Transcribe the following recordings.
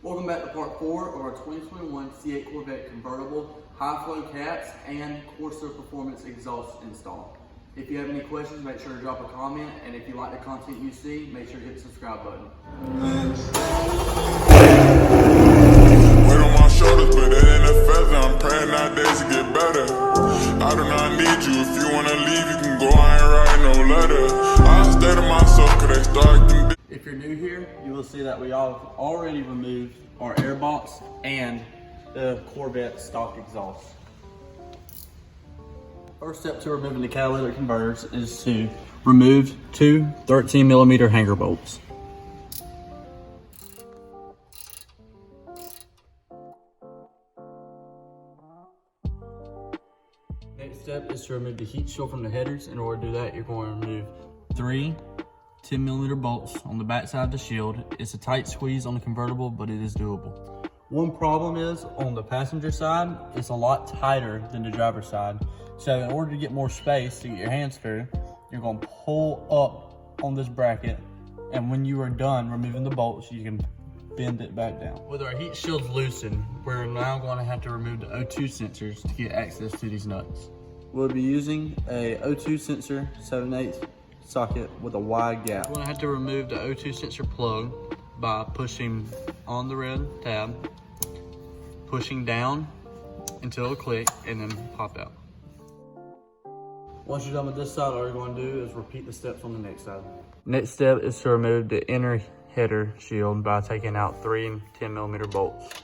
Welcome back to part 4 of our 2021 C8 Corvette convertible, high flow cats, and Corsair performance exhaust install. If you have any questions, make sure to drop a comment, and if you like the content you see, make sure to hit the subscribe button. Weight on my shoulders, but that ain't a feather. I'm praying nowadays to get better. I do not need you. If you wanna leave, you can go. I ain't writing no letter. I stay to myself, cause they start getting. If you're new here, you will see that we have already removed our airbox and the Corvette stock exhaust. First step to removing the catalytic converters is to remove two 13mm hanger bolts. Next step is to remove the heat shield from the headers. In order to do that, you're going to remove three 10mm bolts on the back side of the shield. It's a tight squeeze on the convertible, but it is doable. One problem is on the passenger side, it's a lot tighter than the driver's side. So in order to get more space to get your hands through, you're going to pull up on this bracket, and when you are done removing the bolts, you can bend it back down. With our heat shields loosened, we're now going to have to remove the O2 sensors to get access to these nuts. We'll be using a O2 sensor 7/8 socket with a wide gap. We're going to have to remove the O2 sensor plug by pushing on the red tab, pushing down until it'll click, and then pop out. Once you're done with this side, all you're going to do is repeat the steps on the next side. Next step is to remove the inner header shield by taking out three 10mm bolts.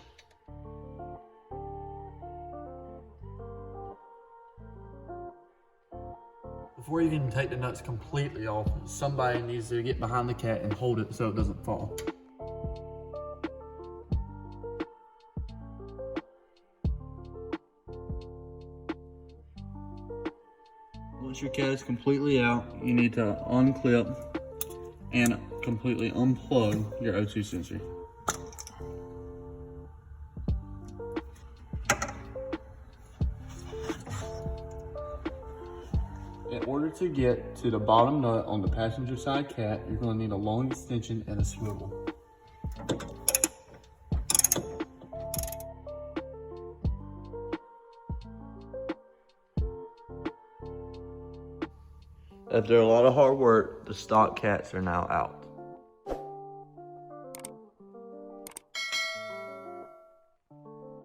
Before you can take the nuts completely off, somebody needs to get behind the cat and hold it so it doesn't fall. Once your cat is completely out, you need to unclip and completely unplug your O2 sensor. In order to get to the bottom nut on the passenger side cat, you're going to need a long extension and a swivel. After a lot of hard work, the stock cats are now out.